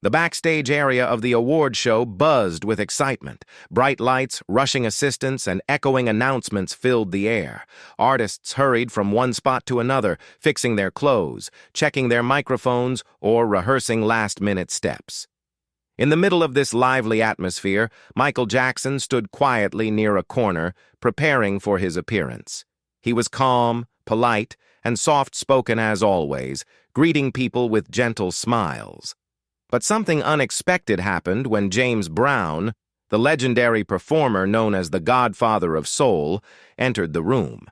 The backstage area of the award show buzzed with excitement. Bright lights, rushing assistants, and echoing announcements filled the air. Artists hurried from one spot to another, fixing their clothes, checking their microphones, or rehearsing last-minute steps. In the middle of this lively atmosphere, Michael Jackson stood quietly near a corner, preparing for his appearance. He was calm, polite, and soft-spoken as always, greeting people with gentle smiles. But something unexpected happened when James Brown, the legendary performer known as the Godfather of Soul, entered the room.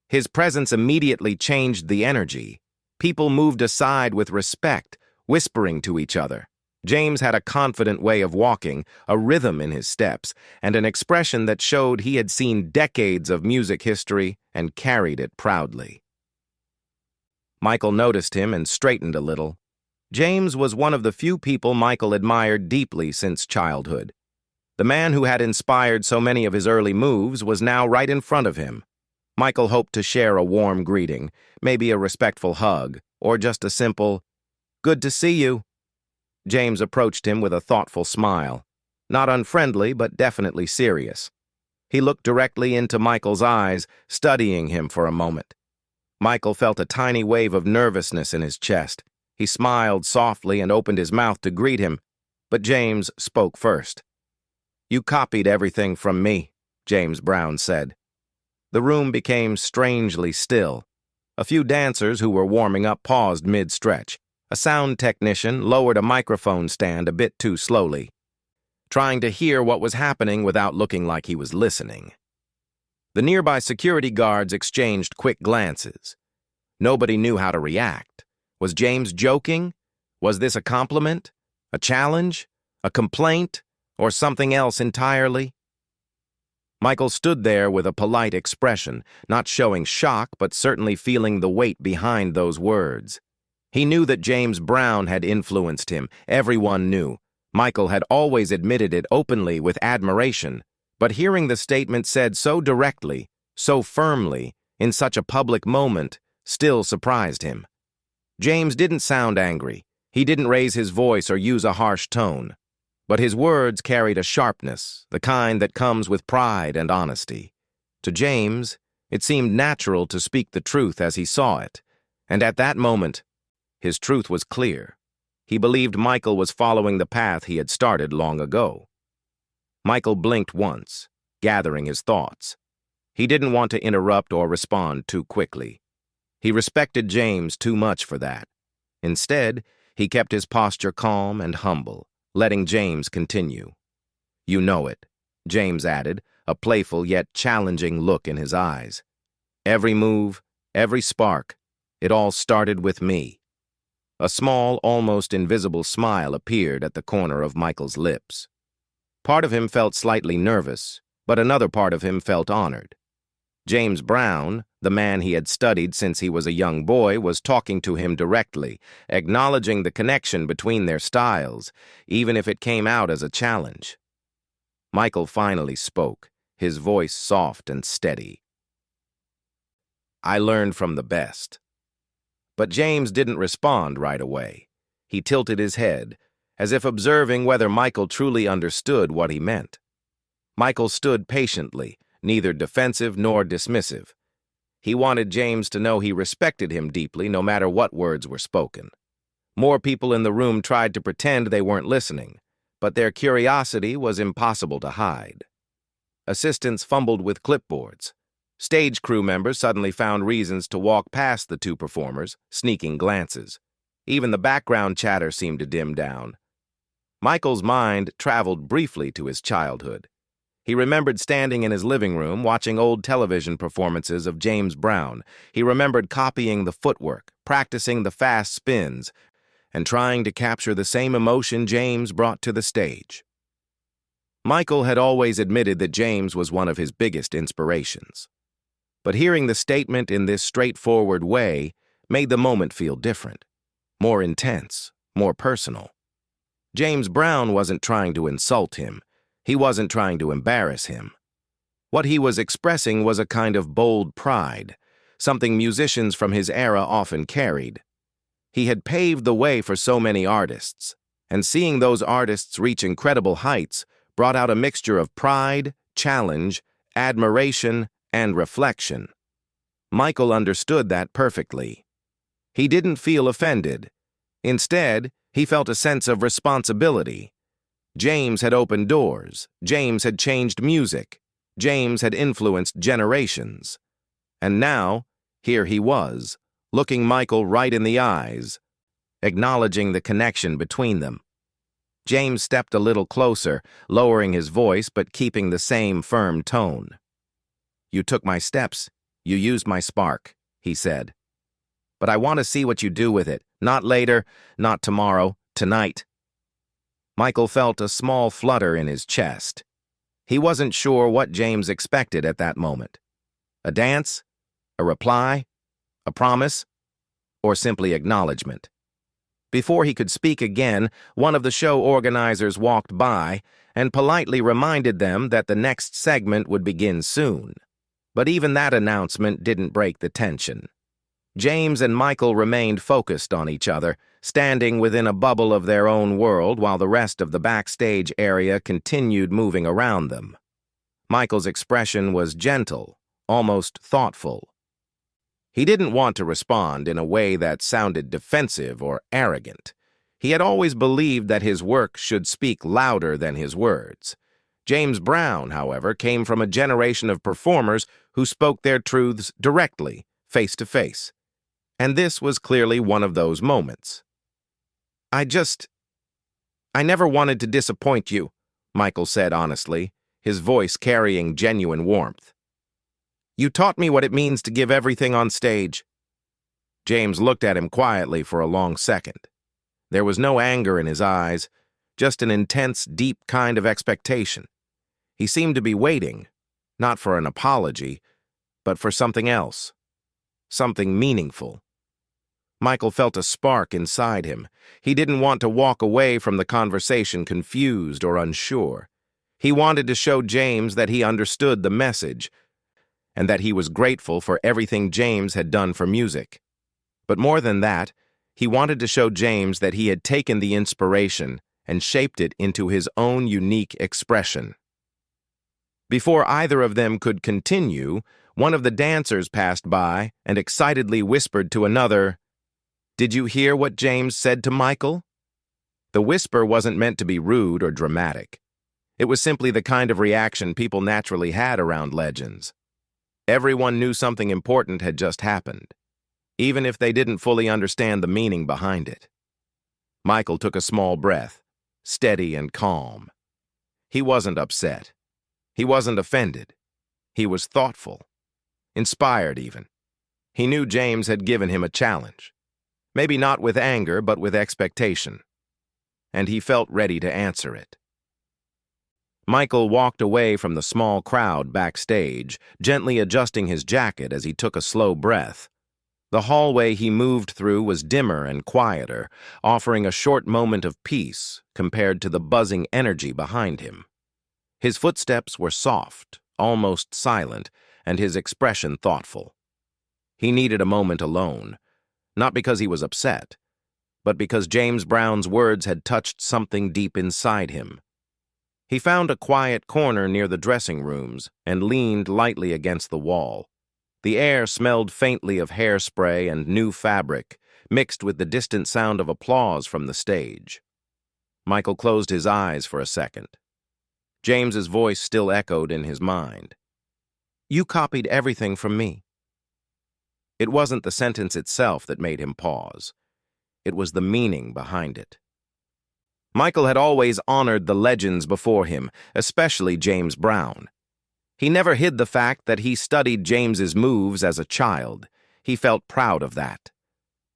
His presence immediately changed the energy. People moved aside with respect, whispering to each other. James had a confident way of walking, a rhythm in his steps, and an expression that showed he had seen decades of music history and carried it proudly. Michael noticed him and straightened a little. James was one of the few people Michael admired deeply since childhood. The man who had inspired so many of his early moves was now right in front of him. Michael hoped to share a warm greeting, maybe a respectful hug, or just a simple, "Good to see you." James approached him with a thoughtful smile. Not unfriendly, but definitely serious. He looked directly into Michael's eyes, studying him for a moment. Michael felt a tiny wave of nervousness in his chest. He smiled softly and opened his mouth to greet him, but James spoke first. "You copied everything from me," James Brown said. The room became strangely still. A few dancers who were warming up paused mid-stretch. A sound technician lowered a microphone stand a bit too slowly, trying to hear what was happening without looking like he was listening. The nearby security guards exchanged quick glances. Nobody knew how to react. Was James joking? Was this a compliment? A challenge? A complaint? Or something else entirely? Michael stood there with a polite expression, not showing shock, but certainly feeling the weight behind those words. He knew that James Brown had influenced him. Everyone knew. Michael had always admitted it openly with admiration, but hearing the statement said so directly, so firmly, in such a public moment, still surprised him. James didn't sound angry. He didn't raise his voice or use a harsh tone. But his words carried a sharpness, the kind that comes with pride and honesty. To James, it seemed natural to speak the truth as he saw it, and at that moment, his truth was clear. He believed Michael was following the path he had started long ago. Michael blinked once, gathering his thoughts. He didn't want to interrupt or respond too quickly. He respected James too much for that. Instead, he kept his posture calm and humble, letting James continue. "You know it," James added, a playful yet challenging look in his eyes. "Every move, every spark, it all started with me." A small, almost invisible smile appeared at the corner of Michael's lips. Part of him felt slightly nervous, but another part of him felt honored. James Brown, the man he had studied since he was a young boy, was talking to him directly, acknowledging the connection between their styles, even if it came out as a challenge. Michael finally spoke, his voice soft and steady. "I learned from the best." But James didn't respond right away. He tilted his head, as if observing whether Michael truly understood what he meant. Michael stood patiently, neither defensive nor dismissive. He wanted James to know he respected him deeply, no matter what words were spoken. More people in the room tried to pretend they weren't listening, but their curiosity was impossible to hide. Assistants fumbled with clipboards. Stage crew members suddenly found reasons to walk past the two performers, sneaking glances. Even the background chatter seemed to dim down. Michael's mind traveled briefly to his childhood. He remembered standing in his living room watching old television performances of James Brown. He remembered copying the footwork, practicing the fast spins, and trying to capture the same emotion James brought to the stage. Michael had always admitted that James was one of his biggest inspirations. But hearing the statement in this straightforward way made the moment feel different, more intense, more personal. James Brown wasn't trying to insult him. He wasn't trying to embarrass him. What he was expressing was a kind of bold pride, something musicians from his era often carried. He had paved the way for so many artists. And seeing those artists reach incredible heights brought out a mixture of pride, challenge, admiration, and reflection. Michael understood that perfectly. He didn't feel offended. Instead, he felt a sense of responsibility. James had opened doors. James had changed music. James had influenced generations. And now, here he was, looking Michael right in the eyes, acknowledging the connection between them. James stepped a little closer, lowering his voice but keeping the same firm tone. "You took my steps. You used my spark," he said. "But I want to see what you do with it. Not later, not tomorrow, tonight." Michael felt a small flutter in his chest. He wasn't sure what James expected at that moment. A dance? A reply? A promise? Or simply acknowledgement? Before he could speak again, one of the show organizers walked by and politely reminded them that the next segment would begin soon. But even that announcement didn't break the tension. James and Michael remained focused on each other, standing within a bubble of their own world while the rest of the backstage area continued moving around them. Michael's expression was gentle, almost thoughtful. He didn't want to respond in a way that sounded defensive or arrogant. He had always believed that his work should speak louder than his words. James Brown, however, came from a generation of performers who spoke their truths directly, face to face. And this was clearly one of those moments. I never wanted to disappoint you," Michael said honestly, his voice carrying genuine warmth. "You taught me what it means to give everything on stage." James looked at him quietly for a long second. There was no anger in his eyes, just an intense, deep kind of expectation. He seemed to be waiting, not for an apology, but for something else, something meaningful. Michael felt a spark inside him. He didn't want to walk away from the conversation confused or unsure. He wanted to show James that he understood the message, and that he was grateful for everything James had done for music. But more than that, he wanted to show James that he had taken the inspiration and shaped it into his own unique expression. Before either of them could continue, one of the dancers passed by and excitedly whispered to another, "Did you hear what James said to Michael?" The whisper wasn't meant to be rude or dramatic. It was simply the kind of reaction people naturally had around legends. Everyone knew something important had just happened, even if they didn't fully understand the meaning behind it. Michael took a small breath, steady and calm. He wasn't upset. He wasn't offended. He was thoughtful, inspired even. He knew James had given him a challenge. Maybe not with anger, but with expectation. And he felt ready to answer it. Michael walked away from the small crowd backstage, gently adjusting his jacket as he took a slow breath. The hallway he moved through was dimmer and quieter, offering a short moment of peace compared to the buzzing energy behind him. His footsteps were soft, almost silent, and his expression thoughtful. He needed a moment alone, not because he was upset, but because James Brown's words had touched something deep inside him. He found a quiet corner near the dressing rooms and leaned lightly against the wall. The air smelled faintly of hairspray and new fabric, mixed with the distant sound of applause from the stage. Michael closed his eyes for a second. James's voice still echoed in his mind. "You copied everything from me." It wasn't the sentence itself that made him pause. It was the meaning behind it. Michael had always honored the legends before him, especially James Brown. He never hid the fact that he studied James's moves as a child. He felt proud of that.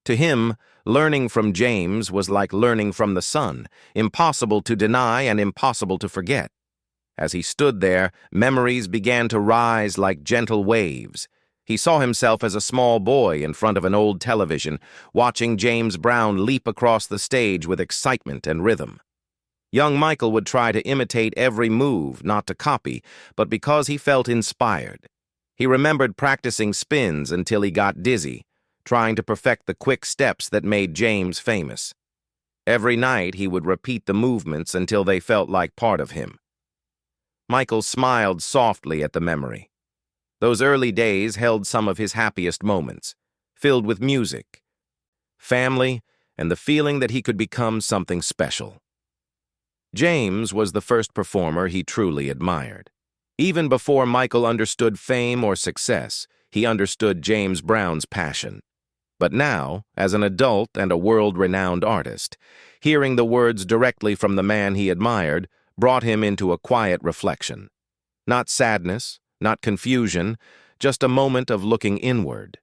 To him, learning from James was like learning from the sun, impossible to deny and impossible to forget. As he stood there, memories began to rise like gentle waves. He saw himself as a small boy in front of an old television, watching James Brown leap across the stage with excitement and rhythm. Young Michael would try to imitate every move, not to copy, but because he felt inspired. He remembered practicing spins until he got dizzy, trying to perfect the quick steps that made James famous. Every night he would repeat the movements until they felt like part of him. Michael smiled softly at the memory. Those early days held some of his happiest moments, filled with music, family, and the feeling that he could become something special. James was the first performer he truly admired. Even before Michael understood fame or success, he understood James Brown's passion. But now, as an adult and a world-renowned artist, hearing the words directly from the man he admired brought him into a quiet reflection. Not sadness, not confusion, just a moment of looking inward.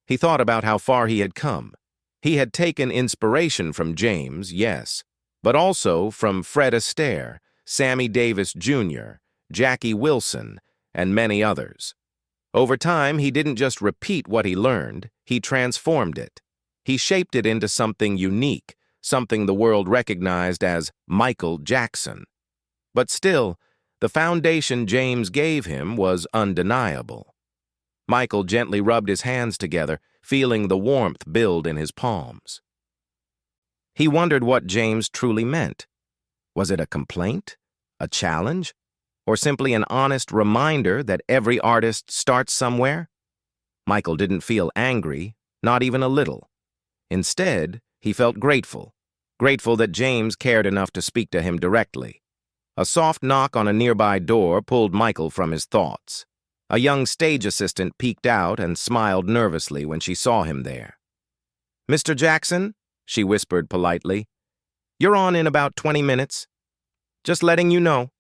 He thought about how far he had come. He had taken inspiration from James, yes, but also from Fred Astaire, Sammy Davis Jr., Jackie Wilson, and many others. Over time, he didn't just repeat what he learned, he transformed it. He shaped it into something unique, something the world recognized as Michael Jackson. But still, the foundation James gave him was undeniable. Michael gently rubbed his hands together, feeling the warmth build in his palms. He wondered what James truly meant. Was it a complaint? A challenge? Or simply an honest reminder that every artist starts somewhere? Michael didn't feel angry, not even a little. Instead, he felt grateful. Grateful that James cared enough to speak to him directly. A soft knock on a nearby door pulled Michael from his thoughts. A young stage assistant peeked out and smiled nervously when she saw him there. "Mr. Jackson," she whispered politely, "you're on in about 20 minutes. Just letting you know."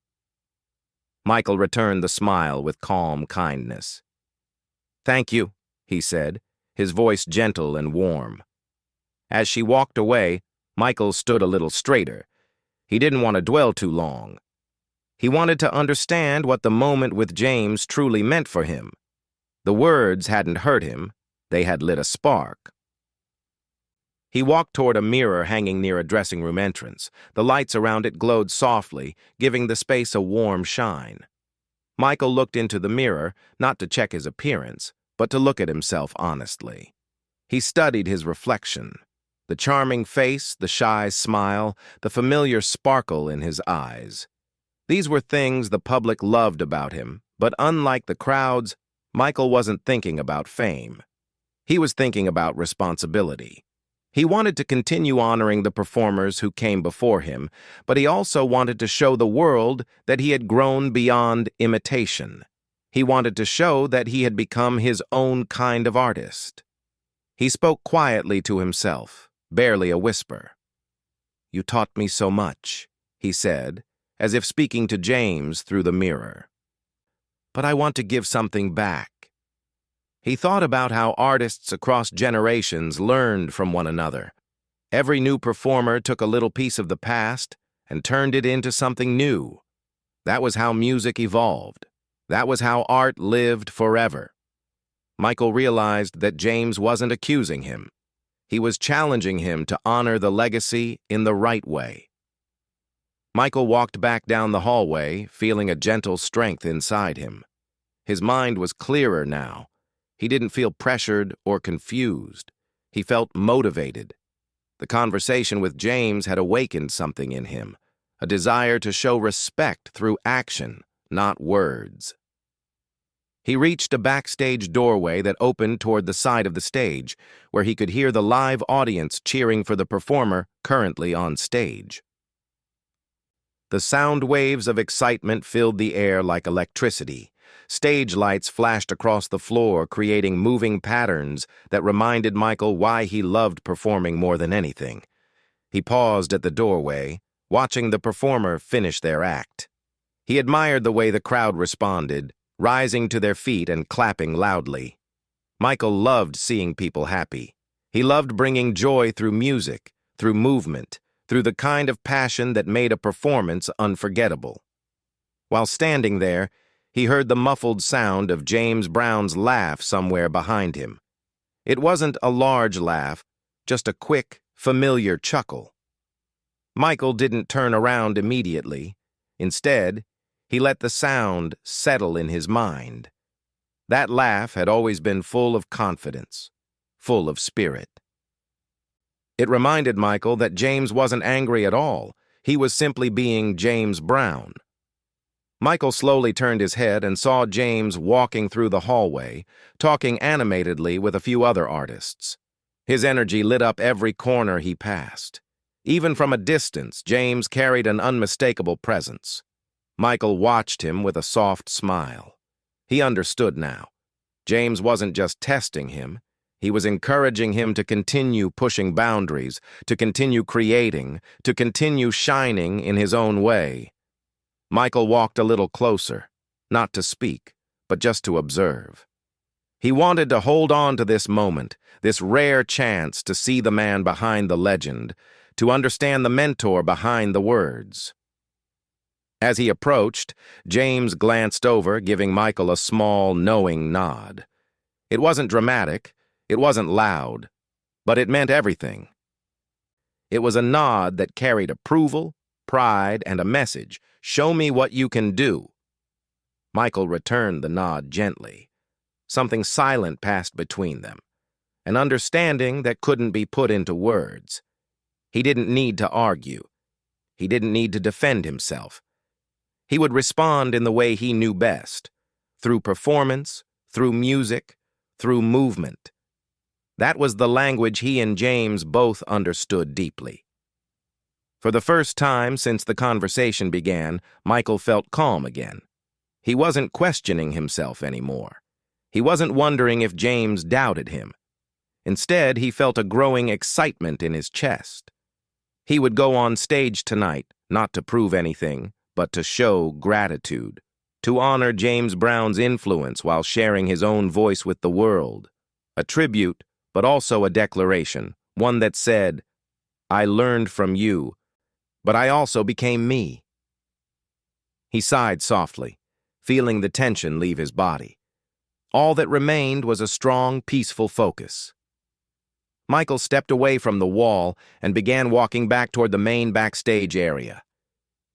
Michael returned the smile with calm kindness. "Thank you," he said, his voice gentle and warm. As she walked away, Michael stood a little straighter. He didn't want to dwell too long. He wanted to understand what the moment with James truly meant for him. The words hadn't hurt him, they had lit a spark. He walked toward a mirror hanging near a dressing room entrance. The lights around it glowed softly, giving the space a warm shine. Michael looked into the mirror, not to check his appearance, but to look at himself honestly. He studied his reflection. The charming face, the shy smile, the familiar sparkle in his eyes. These were things the public loved about him, but unlike the crowds, Michael wasn't thinking about fame. He was thinking about responsibility. He wanted to continue honoring the performers who came before him, but he also wanted to show the world that he had grown beyond imitation. He wanted to show that he had become his own kind of artist. He spoke quietly to himself, barely a whisper. "You taught me so much," he said, as if speaking to James through the mirror. "But I want to give something back." He thought about how artists across generations learned from one another. Every new performer took a little piece of the past and turned it into something new. That was how music evolved. That was how art lived forever. Michael realized that James wasn't accusing him. He was challenging him to honor the legacy in the right way. Michael walked back down the hallway, feeling a gentle strength inside him. His mind was clearer now. He didn't feel pressured or confused. He felt motivated. The conversation with James had awakened something in him, a desire to show respect through action, not words. He reached a backstage doorway that opened toward the side of the stage, where he could hear the live audience cheering for the performer currently on stage. The sound waves of excitement filled the air like electricity. Stage lights flashed across the floor, creating moving patterns that reminded Michael why he loved performing more than anything. He paused at the doorway, watching the performer finish their act. He admired the way the crowd responded, rising to their feet and clapping loudly. Michael loved seeing people happy. He loved bringing joy through music, through movement, through the kind of passion that made a performance unforgettable. While standing there, he heard the muffled sound of James Brown's laugh somewhere behind him. It wasn't a large laugh, just a quick, familiar chuckle. Michael didn't turn around immediately. Instead, he let the sound settle in his mind. That laugh had always been full of confidence, full of spirit. It reminded Michael that James wasn't angry at all. He was simply being James Brown. Michael slowly turned his head and saw James walking through the hallway, talking animatedly with a few other artists. His energy lit up every corner he passed. Even from a distance, James carried an unmistakable presence. Michael watched him with a soft smile. He understood now. James wasn't just testing him. He was encouraging him to continue pushing boundaries, to continue creating, to continue shining in his own way. Michael walked a little closer, not to speak, but just to observe. He wanted to hold on to this moment, this rare chance to see the man behind the legend, to understand the mentor behind the words. As he approached, James glanced over, giving Michael a small, knowing nod. It wasn't dramatic, it wasn't loud, but it meant everything. It was a nod that carried approval, pride, and a message. Show me what you can do. Michael returned the nod gently. Something silent passed between them, an understanding that couldn't be put into words. He didn't need to argue. He didn't need to defend himself. He would respond in the way he knew best, through performance, through music, through movement. That was the language he and James both understood deeply. For the first time since the conversation began, Michael felt calm again. He wasn't questioning himself anymore. He wasn't wondering if James doubted him. Instead, he felt a growing excitement in his chest. He would go on stage tonight, not to prove anything, but to show gratitude, to honor James Brown's influence while sharing his own voice with the world. A tribute, but also a declaration, one that said, "I learned from you, but I also became me." He sighed softly, feeling the tension leave his body. All that remained was a strong, peaceful focus. Michael stepped away from the wall and began walking back toward the main backstage area.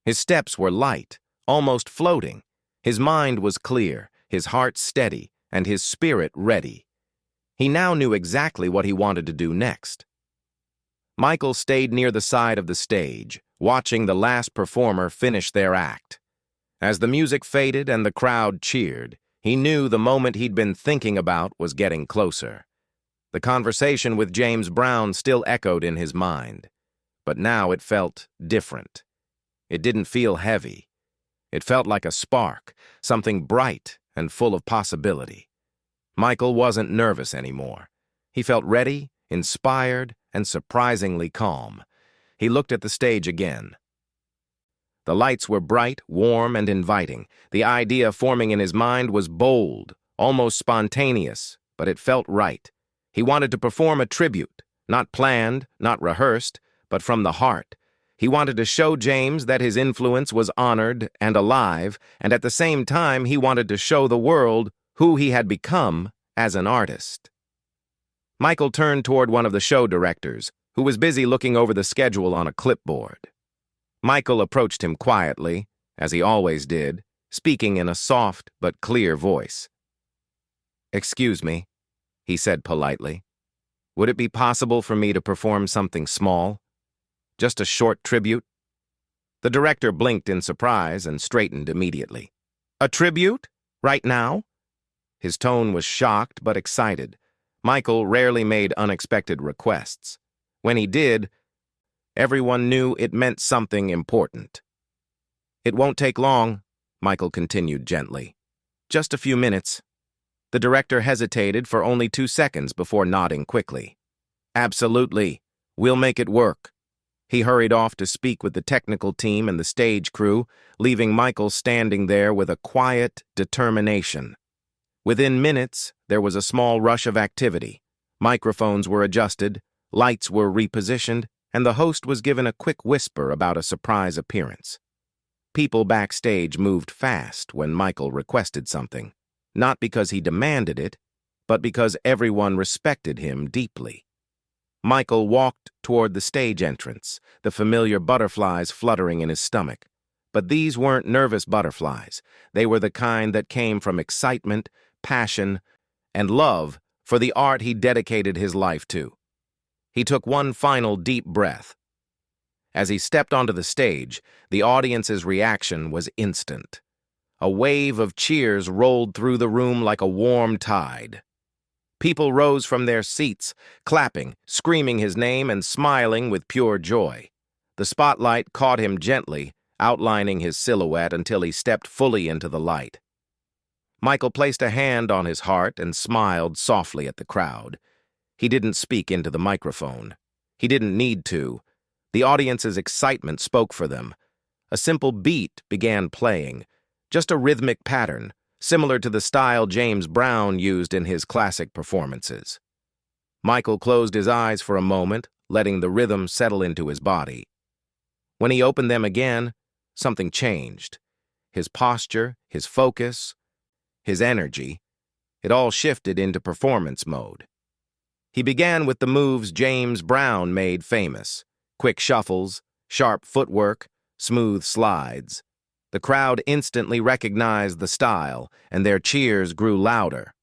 His steps were light, almost floating. His mind was clear, his heart steady, and his spirit ready. He now knew exactly what he wanted to do next. Michael stayed near the side of the stage, watching the last performer finish their act. As the music faded and the crowd cheered, he knew the moment he'd been thinking about was getting closer. The conversation with James Brown still echoed in his mind, but now it felt different. It didn't feel heavy. It felt like a spark, something bright and full of possibility. Michael wasn't nervous anymore. He felt ready, inspired, and surprisingly calm. He looked at the stage again. The lights were bright, warm, and inviting. The idea forming in his mind was bold, almost spontaneous, but it felt right. He wanted to perform a tribute, not planned, not rehearsed, but from the heart. He wanted to show James that his influence was honored and alive, and at the same time he wanted to show the world who he had become as an artist. Michael turned toward one of the show directors, who was busy looking over the schedule on a clipboard. Michael approached him quietly, as he always did, speaking in a soft but clear voice. "Excuse me," he said politely. "Would it be possible for me to perform something small? Just a short tribute?" The director blinked in surprise and straightened immediately. "A tribute? Right now?" His tone was shocked but excited. Michael rarely made unexpected requests. When he did, everyone knew it meant something important. "It won't take long," Michael continued gently. "Just a few minutes." The director hesitated for only 2 seconds before nodding quickly. "Absolutely. We'll make it work." He hurried off to speak with the technical team and the stage crew, leaving Michael standing there with a quiet determination. Within minutes, there was a small rush of activity. Microphones were adjusted, lights were repositioned, and the host was given a quick whisper about a surprise appearance. People backstage moved fast when Michael requested something, not because he demanded it, but because everyone respected him deeply. Michael walked toward the stage entrance, the familiar butterflies fluttering in his stomach. But these weren't nervous butterflies. They were the kind that came from excitement, passion, and love for the art he dedicated his life to. He took one final deep breath. As he stepped onto the stage, the audience's reaction was instant. A wave of cheers rolled through the room like a warm tide. People rose from their seats, clapping, screaming his name, and smiling with pure joy. The spotlight caught him gently, outlining his silhouette until he stepped fully into the light. Michael placed a hand on his heart and smiled softly at the crowd. He didn't speak into the microphone. He didn't need to. The audience's excitement spoke for them. A simple beat began playing, just a rhythmic pattern, similar to the style James Brown used in his classic performances. Michael closed his eyes for a moment, letting the rhythm settle into his body. When he opened them again, something changed. His posture, his focus, his energy, it all shifted into performance mode. He began with the moves James Brown made famous: quick shuffles, sharp footwork, smooth slides. The crowd instantly recognized the style, and their cheers grew louder.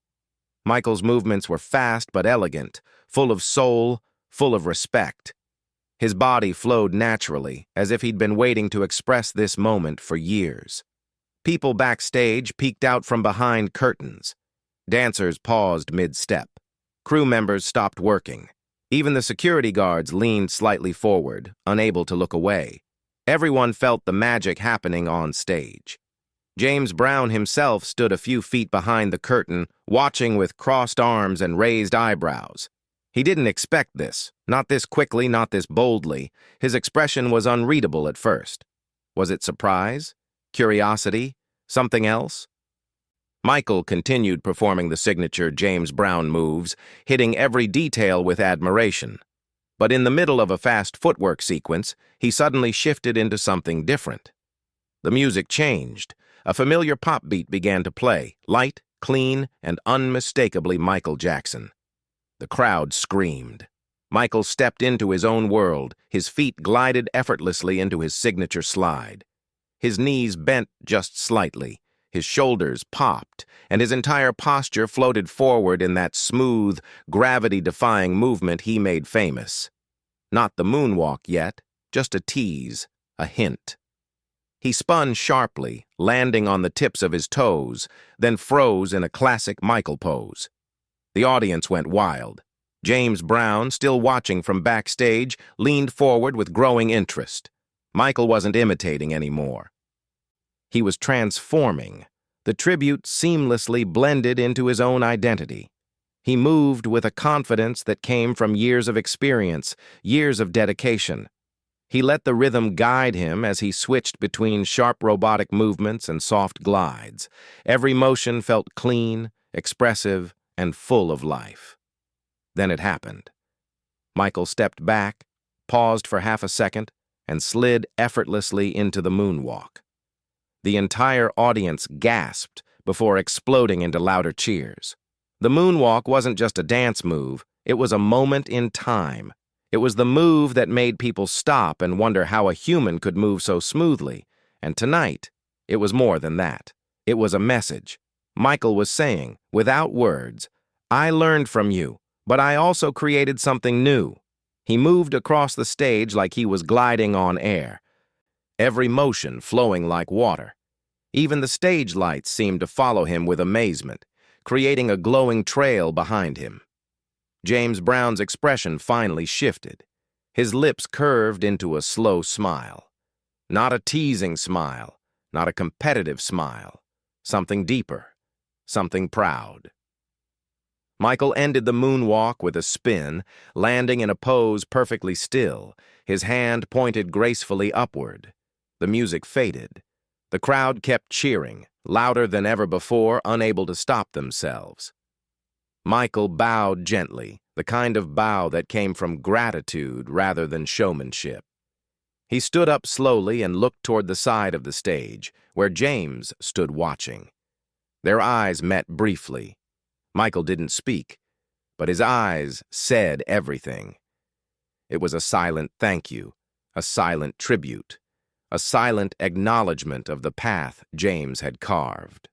Michael's movements were fast but elegant, full of soul, full of respect. His body flowed naturally, as if he'd been waiting to express this moment for years. People backstage peeked out from behind curtains. Dancers paused mid-step. Crew members stopped working. Even the security guards leaned slightly forward, unable to look away. Everyone felt the magic happening on stage. James Brown himself stood a few feet behind the curtain, watching with crossed arms and raised eyebrows. He didn't expect this, not this quickly, not this boldly. His expression was unreadable at first. Was it surprise? Curiosity? Something else? Michael continued performing the signature James Brown moves, hitting every detail with admiration. But in the middle of a fast footwork sequence, he suddenly shifted into something different. The music changed. A familiar pop beat began to play, light, clean, and unmistakably Michael Jackson. The crowd screamed. Michael stepped into his own world. His feet glided effortlessly into his signature slide. His knees bent just slightly. His shoulders popped, and his entire posture floated forward in that smooth, gravity-defying movement he made famous. Not the moonwalk yet, just a tease, a hint. He spun sharply, landing on the tips of his toes, then froze in a classic Michael pose. The audience went wild. James Brown, still watching from backstage, leaned forward with growing interest. Michael wasn't imitating anymore. He was transforming. The tribute seamlessly blended into his own identity. He moved with a confidence that came from years of experience, years of dedication. He let the rhythm guide him as he switched between sharp robotic movements and soft glides. Every motion felt clean, expressive, and full of life. Then it happened. Michael stepped back, paused for half a second, and slid effortlessly into the moonwalk. The entire audience gasped before exploding into louder cheers. The moonwalk wasn't just a dance move, it was a moment in time. It was the move that made people stop and wonder how a human could move so smoothly. And tonight, it was more than that. It was a message. Michael was saying, without words, "I learned from you, but I also created something new." He moved across the stage like he was gliding on air, every motion flowing like water. Even the stage lights seemed to follow him with amazement, creating a glowing trail behind him. James Brown's expression finally shifted. His lips curved into a slow smile. Not a teasing smile, not a competitive smile. Something deeper, something proud. Michael ended the moonwalk with a spin, landing in a pose perfectly still, his hand pointed gracefully upward. The music faded. The crowd kept cheering, louder than ever before, unable to stop themselves. Michael bowed gently, the kind of bow that came from gratitude rather than showmanship. He stood up slowly and looked toward the side of the stage, where James stood watching. Their eyes met briefly. Michael didn't speak, but his eyes said everything. It was a silent thank you, a silent tribute, a silent acknowledgement of the path James had carved.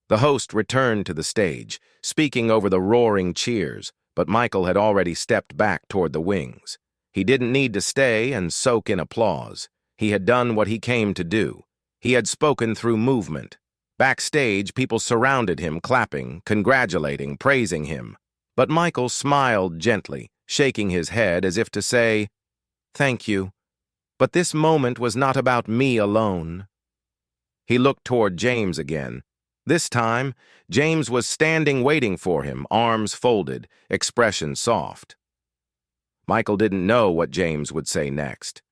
The host returned to the stage, speaking over the roaring cheers, but Michael had already stepped back toward the wings. He didn't need to stay and soak in applause. He had done what he came to do. He had spoken through movement. Backstage, people surrounded him, clapping, congratulating, praising him. But Michael smiled gently, shaking his head as if to say, "Thank you. But this moment was not about me alone." He looked toward James again. This time, James was standing waiting for him, arms folded, expression soft. Michael didn't know what James would say next,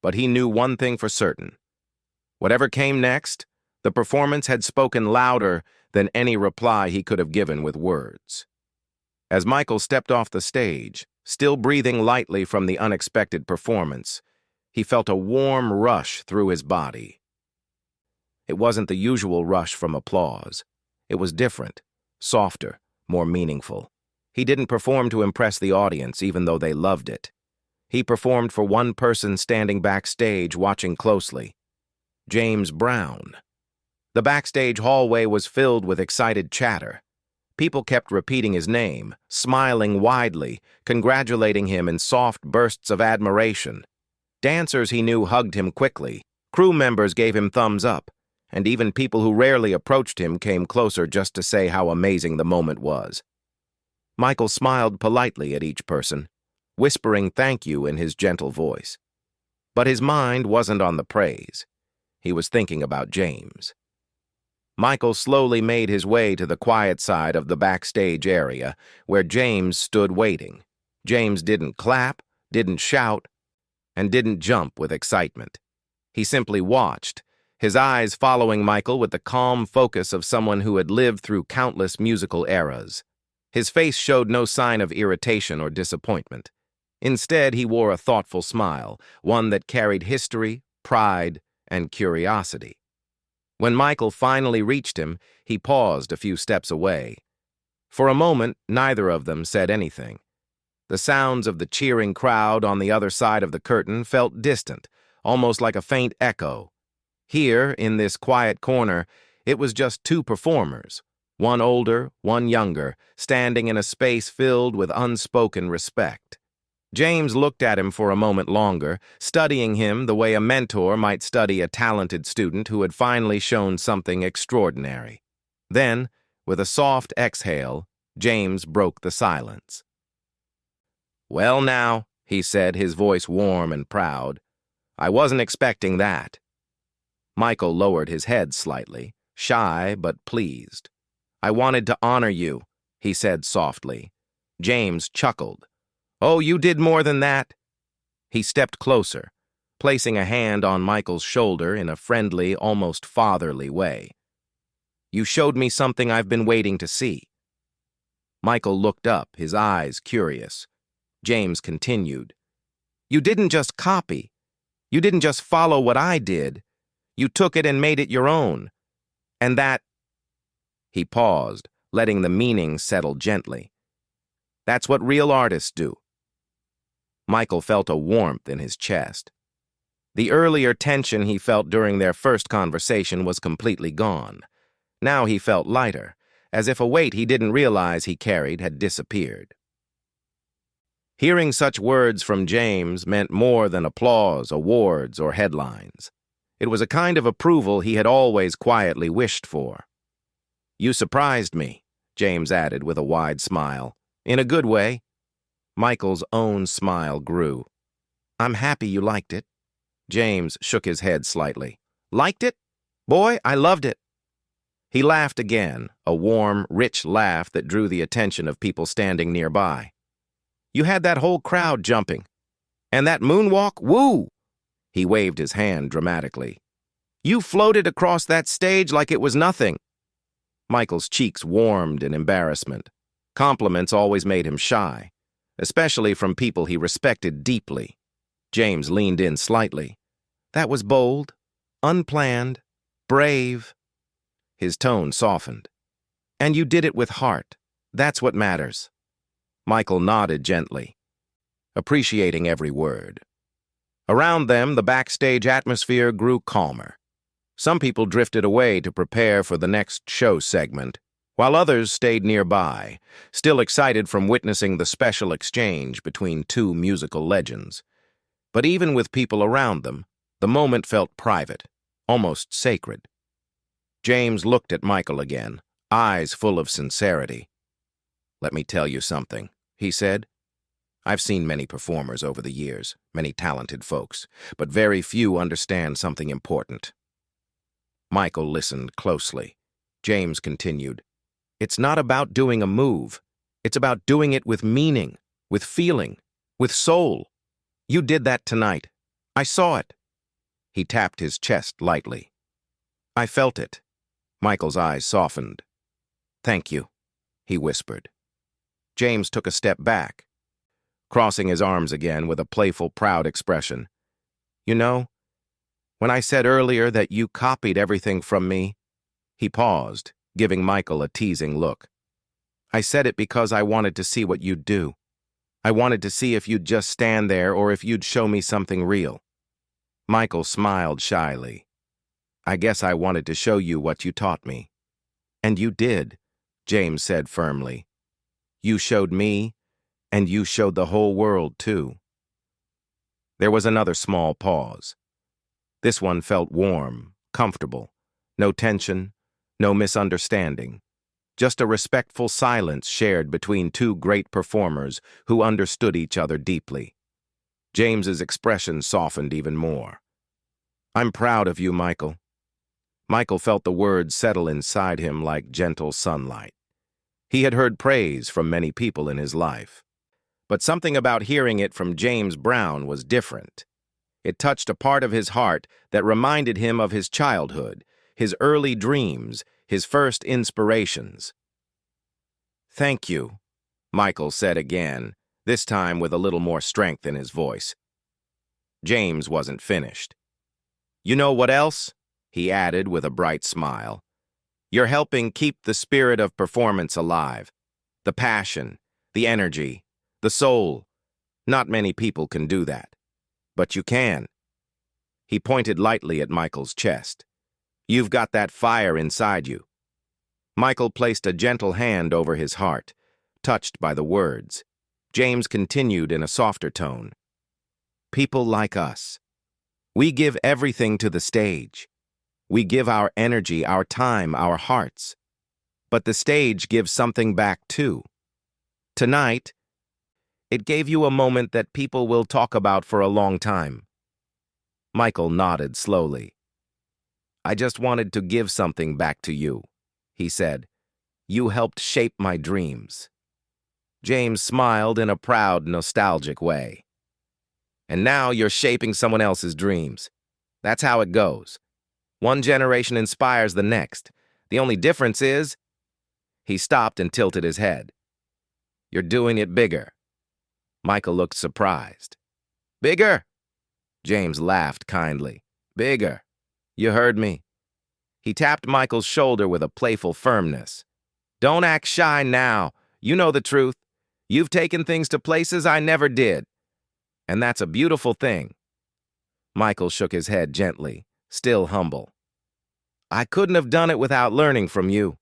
but he knew one thing for certain. Whatever came next, the performance had spoken louder than any reply he could have given with words. As Michael stepped off the stage, still breathing lightly from the unexpected performance, he felt a warm rush through his body. It wasn't the usual rush from applause. It was different, softer, more meaningful. He didn't perform to impress the audience, even though they loved it. He performed for one person standing backstage watching closely. James Brown. The backstage hallway was filled with excited chatter. People kept repeating his name, smiling widely, congratulating him in soft bursts of admiration. Dancers he knew hugged him quickly. Crew members gave him thumbs up, and even people who rarely approached him came closer just to say how amazing the moment was. Michael smiled politely at each person, whispering thank you in his gentle voice. But his mind wasn't on the praise. He was thinking about James. Michael slowly made his way to the quiet side of the backstage area, where James stood waiting. James didn't clap, didn't shout, and didn't jump with excitement. He simply watched, his eyes following Michael with the calm focus of someone who had lived through countless musical eras. His face showed no sign of irritation or disappointment. Instead, he wore a thoughtful smile, one that carried history, pride, and curiosity. When Michael finally reached him, he paused a few steps away. For a moment, neither of them said anything. The sounds of the cheering crowd on the other side of the curtain felt distant, almost like a faint echo. Here, in this quiet corner, it was just two performers, one older, one younger, standing in a space filled with unspoken respect. James looked at him for a moment longer, studying him the way a mentor might study a talented student who had finally shown something extraordinary. Then, with a soft exhale, James broke the silence. "Well now," he said, his voice warm and proud, "I wasn't expecting that." Michael lowered his head slightly, shy but pleased. "I wanted to honor you," he said softly. James chuckled. "Oh, you did more than that." He stepped closer, placing a hand on Michael's shoulder in a friendly, almost fatherly way. "You showed me something I've been waiting to see." Michael looked up, his eyes curious. James continued. "You didn't just copy. You didn't just follow what I did. You took it and made it your own. And that—" He paused, letting the meaning settle gently. "That's what real artists do." Michael felt a warmth in his chest. The earlier tension he felt during their first conversation was completely gone. Now he felt lighter, as if a weight he didn't realize he carried had disappeared. Hearing such words from James meant more than applause, awards, or headlines. It was a kind of approval he had always quietly wished for. "You surprised me," James added with a wide smile. "In a good way." Michael's own smile grew. "I'm happy you liked it." James shook his head slightly. "Liked it? Boy, I loved it." He laughed again, a warm, rich laugh that drew the attention of people standing nearby. "You had that whole crowd jumping. And that moonwalk, woo!" He waved his hand dramatically. "You floated across that stage like it was nothing." Michael's cheeks warmed in embarrassment. Compliments always made him shy, especially from people he respected deeply. James leaned in slightly. "That was bold, unplanned, brave." His tone softened. "And you did it with heart. That's what matters." Michael nodded gently, appreciating every word. Around them, the backstage atmosphere grew calmer. Some people drifted away to prepare for the next show segment. while others stayed nearby, still excited from witnessing the special exchange between two musical legends. But even with people around them, the moment felt private, almost sacred. James looked at Michael again, eyes full of sincerity. "Let me tell you something," he said. "I've seen many performers over the years, many talented folks, but very few understand something important." Michael listened closely. James continued, "It's not about doing a move. It's about doing it with meaning, with feeling, with soul. You did that tonight. I saw it." He tapped his chest lightly. "I felt it." Michael's eyes softened. "Thank you," he whispered. James took a step back, crossing his arms again with a playful, proud expression. "You know, when I said earlier that you copied everything from me," he paused, giving Michael a teasing look. "I said it because I wanted to see what you'd do. I wanted to see if you'd just stand there or if you'd show me something real." Michael smiled shyly. "I guess I wanted to show you what you taught me." "And you did," James said firmly. "You showed me, and you showed the whole world, too." There was another small pause. This one felt warm, comfortable. No tension, no misunderstanding. Just a respectful silence shared between two great performers who understood each other deeply. James's expression softened even more. "I'm proud of you, Michael." Michael felt the words settle inside him like gentle sunlight. He had heard praise from many people in his life, but something about hearing it from James Brown was different. It touched a part of his heart that reminded him of his childhood, his early dreams, his first inspirations. "Thank you," Michael said again, this time with a little more strength in his voice. James wasn't finished. "You know what else?" he added with a bright smile. "You're helping keep the spirit of performance alive. The passion, the energy, the soul. Not many people can do that. But you can." He pointed lightly at Michael's chest. "You've got that fire inside you." Michael placed a gentle hand over his heart, touched by the words. James continued in a softer tone. "People like us. We give everything to the stage. We give our energy, our time, our hearts. But the stage gives something back too. Tonight, it gave you a moment that people will talk about for a long time." Michael nodded slowly. "I just wanted to give something back to you," he said. "You helped shape my dreams." James smiled in a proud, nostalgic way. "And now you're shaping someone else's dreams. That's how it goes. One generation inspires the next. The only difference is—" He stopped and tilted his head. "You're doing it bigger." Michael looked surprised. "Bigger?" James laughed kindly. "Bigger. You heard me." He tapped Michael's shoulder with a playful firmness. "Don't act shy now. You know the truth. You've taken things to places I never did. And that's a beautiful thing." Michael shook his head gently, still humble. "I couldn't have done it without learning from you."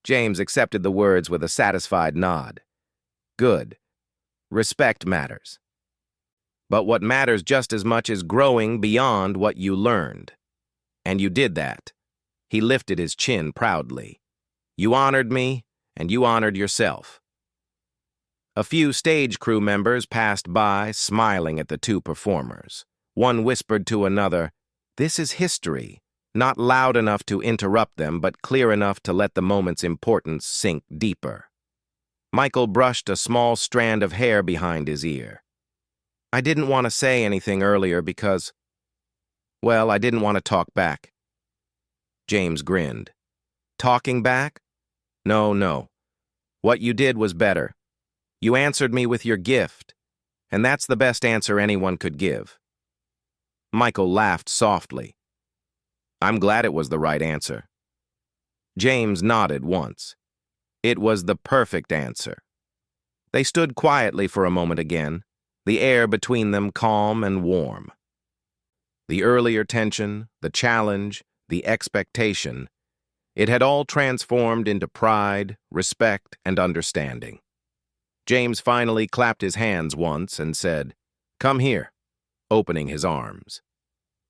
James accepted the words with a satisfied nod. "Good. Respect matters. But what matters just as much is growing beyond what you learned. And you did that." He lifted his chin proudly. "You honored me, and you honored yourself." A few stage crew members passed by, smiling at the two performers. One whispered to another, "This is history," not loud enough to interrupt them, but clear enough to let the moment's importance sink deeper. Michael brushed a small strand of hair behind his ear. "I didn't want to say anything earlier because, well, I didn't want to talk back." James grinned. "Talking back? No. What you did was better. You answered me with your gift, and that's the best answer anyone could give." Michael laughed softly. "I'm glad it was the right answer." James nodded once. It was the perfect answer. They stood quietly for a moment again, the air between them calm and warm. The earlier tension, the challenge, the expectation, It had all transformed into pride, respect, and understanding. James finally clapped his hands once and said, "Come here," opening his arms.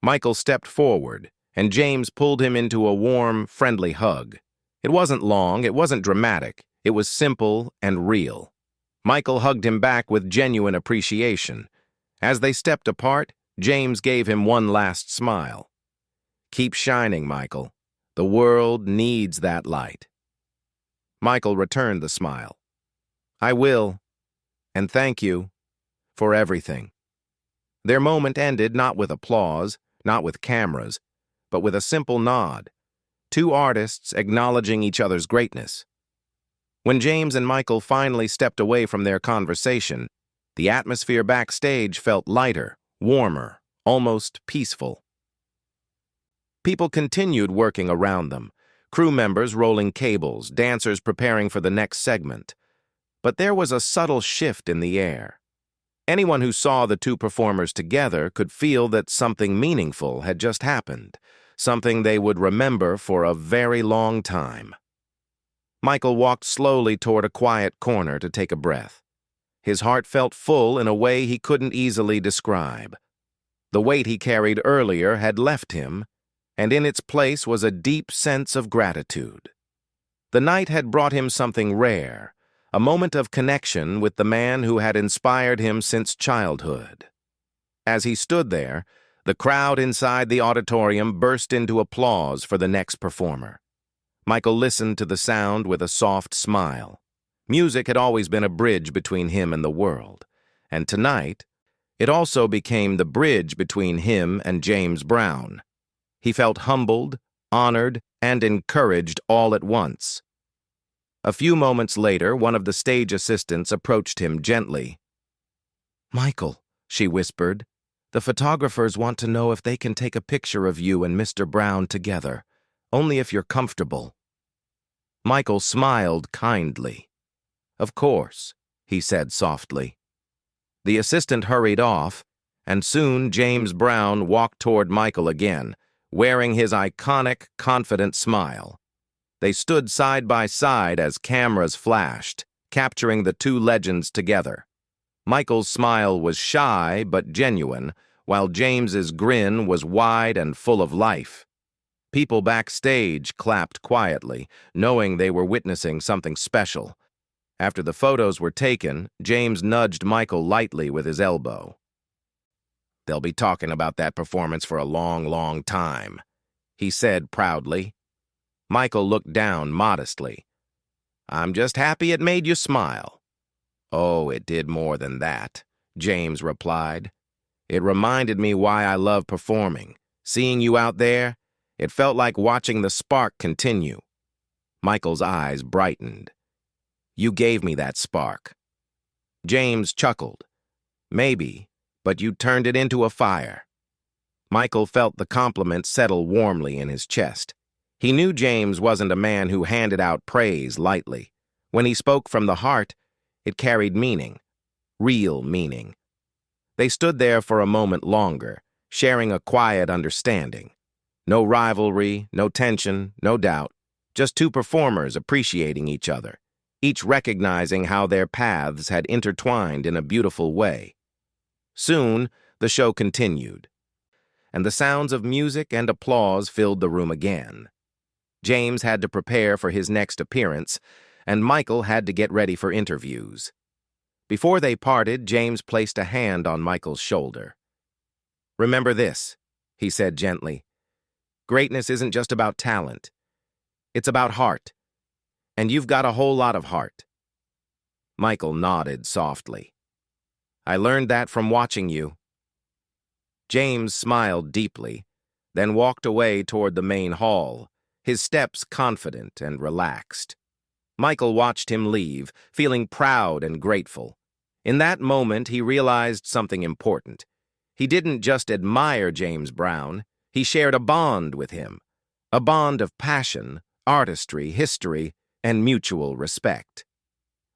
Michael stepped forward, and James pulled him into a warm, friendly hug. It wasn't long, it wasn't dramatic, it was simple and real. Michael hugged him back with genuine appreciation. As they stepped apart, James gave him one last smile. "Keep shining, Michael. The world needs that light." Michael returned the smile. "I will, and thank you for everything." Their moment ended not with applause, not with cameras, but with a simple nod. Two artists acknowledging each other's greatness. When James and Michael finally stepped away from their conversation, the atmosphere backstage felt lighter, warmer, almost peaceful. People continued working around them, crew members rolling cables, dancers preparing for the next segment. But there was a subtle shift in the air. Anyone who saw the two performers together could feel that something meaningful had just happened, something they would remember for a very long time. Michael walked slowly toward a quiet corner to take a breath. His heart felt full in a way he couldn't easily describe. The weight he carried earlier had left him, and in its place was a deep sense of gratitude. The night had brought him something rare, a moment of connection with the man who had inspired him since childhood. As he stood there, the crowd inside the auditorium burst into applause for the next performer. Michael listened to the sound with a soft smile. Music had always been a bridge between him and the world, and tonight, it also became the bridge between him and James Brown. He felt humbled, honored, and encouraged all at once. A few moments later, one of the stage assistants approached him gently. "Michael," she whispered, "the photographers want to know if they can take a picture of you and Mr. Brown together, only if you're comfortable." Michael smiled kindly. "Of course," he said softly. The assistant hurried off, and soon James Brown walked toward Michael again, wearing his iconic, confident smile. They stood side by side as cameras flashed, capturing the two legends together. Michael's smile was shy but genuine, while James's grin was wide and full of life. People backstage clapped quietly, knowing they were witnessing something special. After the photos were taken, James nudged Michael lightly with his elbow. "They'll be talking about that performance for a long, long time," he said proudly. Michael looked down modestly. "I'm just happy it made you smile." "Oh, it did more than that," James replied. "It reminded me why I love performing. Seeing you out there, it felt like watching the spark continue." Michael's eyes brightened. "You gave me that spark." James chuckled. "Maybe, but you turned it into a fire." Michael felt the compliment settle warmly in his chest. He knew James wasn't a man who handed out praise lightly. When he spoke from the heart, it carried meaning, real meaning. They stood there for a moment longer, sharing a quiet understanding. No rivalry, no tension, no doubt, just two performers appreciating each other, each recognizing how their paths had intertwined in a beautiful way. Soon, the show continued, and the sounds of music and applause filled the room again. James had to prepare for his next appearance, and Michael had to get ready for interviews. Before they parted, James placed a hand on Michael's shoulder. "Remember this," he said gently. "Greatness isn't just about talent. It's about heart. And you've got a whole lot of heart." Michael nodded softly. "I learned that from watching you." James smiled deeply, then walked away toward the main hall, his steps confident and relaxed. Michael watched him leave, feeling proud and grateful. In that moment, he realized something important. He didn't just admire James Brown, he shared a bond with him. A bond of passion, artistry, history, and mutual respect.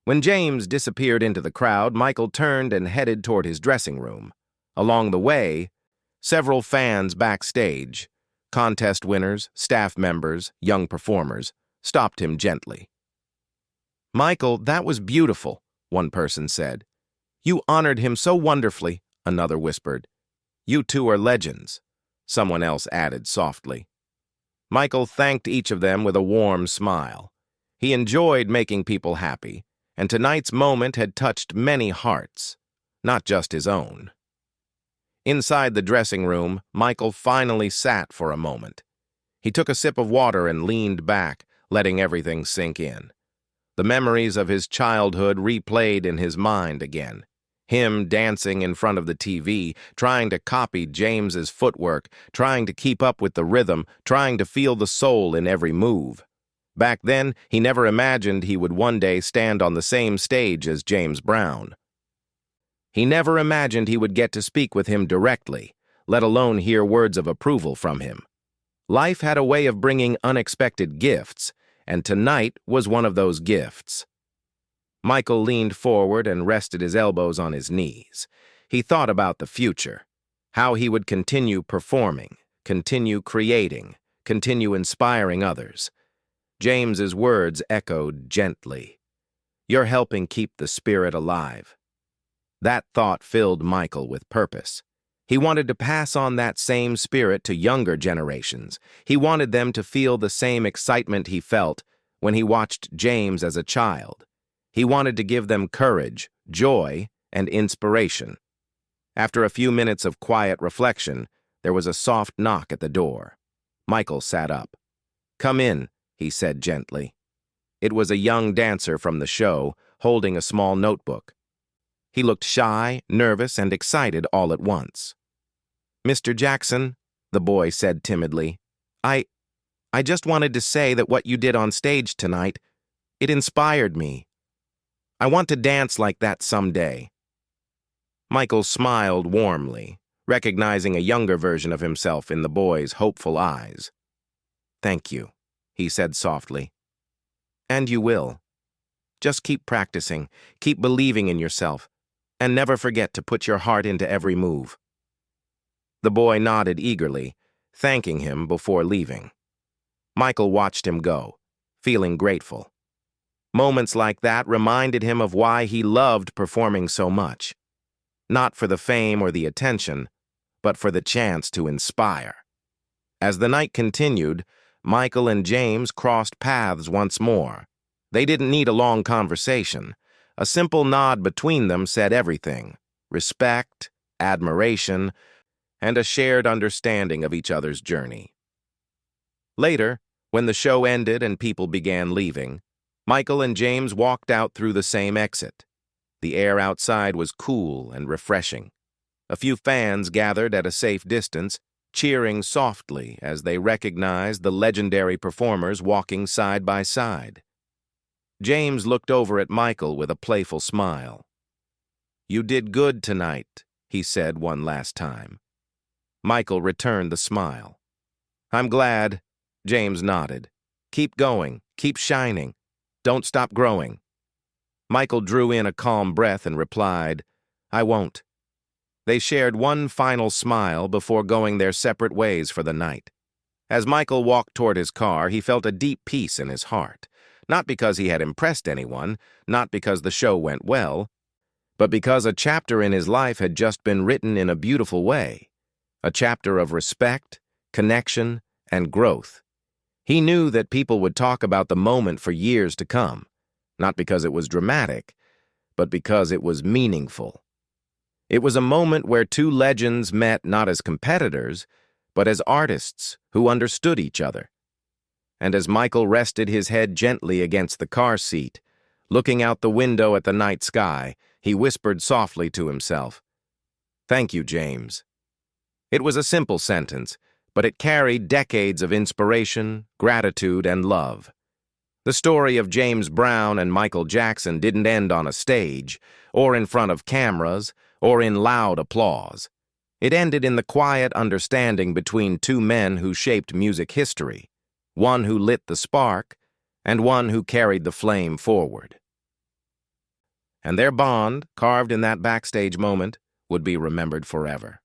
When James disappeared into the crowd, Michael turned and headed toward his dressing room. Along the way, several fans backstage Contest winners, staff members, young performers stopped him gently. "Michael, that was beautiful," one person said. "You honored him so wonderfully," another whispered. "You two are legends," someone else added softly. Michael thanked each of them with a warm smile. He enjoyed making people happy, and tonight's moment had touched many hearts, not just his own. Inside the dressing room, Michael finally sat for a moment. He took a sip of water and leaned back, letting everything sink in. The memories of his childhood replayed in his mind again. Him dancing in front of the TV, trying to copy James's footwork, trying to keep up with the rhythm, trying to feel the soul in every move. Back then, he never imagined he would one day stand on the same stage as James Brown. He never imagined he would get to speak with him directly, let alone hear words of approval from him. Life had a way of bringing unexpected gifts, and tonight was one of those gifts. Michael leaned forward and rested his elbows on his knees. He thought about the future, how he would continue performing, continue creating, continue inspiring others. James's words echoed gently. "You're helping keep the spirit alive." That thought filled Michael with purpose. He wanted to pass on that same spirit to younger generations. He wanted them to feel the same excitement he felt when he watched James as a child. He wanted to give them courage, joy, and inspiration. After a few minutes of quiet reflection, there was a soft knock at the door. Michael sat up. "Come in," he said gently. It was a young dancer from the show, holding a small notebook. He looked shy, nervous, and excited all at once. "Mr. Jackson," the boy said timidly, I just wanted to say that what you did on stage tonight, it inspired me. I want to dance like that someday." Michael smiled warmly, recognizing a younger version of himself in the boy's hopeful eyes. "Thank you," he said softly. "And you will. Just keep practicing, keep believing in yourself, and never forget to put your heart into every move." The boy nodded eagerly, thanking him before leaving. Michael watched him go, feeling grateful. Moments like that reminded him of why he loved performing so much. Not for the fame or the attention, but for the chance to inspire. As the night continued, Michael and James crossed paths once more. They didn't need a long conversation. A simple nod between them said everything: respect, admiration, and a shared understanding of each other's journey. Later, when the show ended and people began leaving, Michael and James walked out through the same exit. The air outside was cool and refreshing. A few fans gathered at a safe distance, cheering softly as they recognized the legendary performers walking side by side. James looked over at Michael with a playful smile. "You did good tonight," he said one last time. Michael returned the smile. "I'm glad," James nodded. "Keep going, keep shining. Don't stop growing." Michael drew in a calm breath and replied, "I won't." They shared one final smile before going their separate ways for the night. As Michael walked toward his car, he felt a deep peace in his heart. Not because he had impressed anyone, not because the show went well, but because a chapter in his life had just been written in a beautiful way. A chapter of respect, connection, and growth. He knew that people would talk about the moment for years to come, not because it was dramatic, but because it was meaningful. It was a moment where two legends met not as competitors, but as artists who understood each other. And as Michael rested his head gently against the car seat, looking out the window at the night sky, he whispered softly to himself, "Thank you, James." It was a simple sentence, but it carried decades of inspiration, gratitude, and love. The story of James Brown and Michael Jackson didn't end on a stage, or in front of cameras, or in loud applause. It ended in the quiet understanding between two men who shaped music history, one who lit the spark, and one who carried the flame forward. And their bond, carved in that backstage moment, would be remembered forever.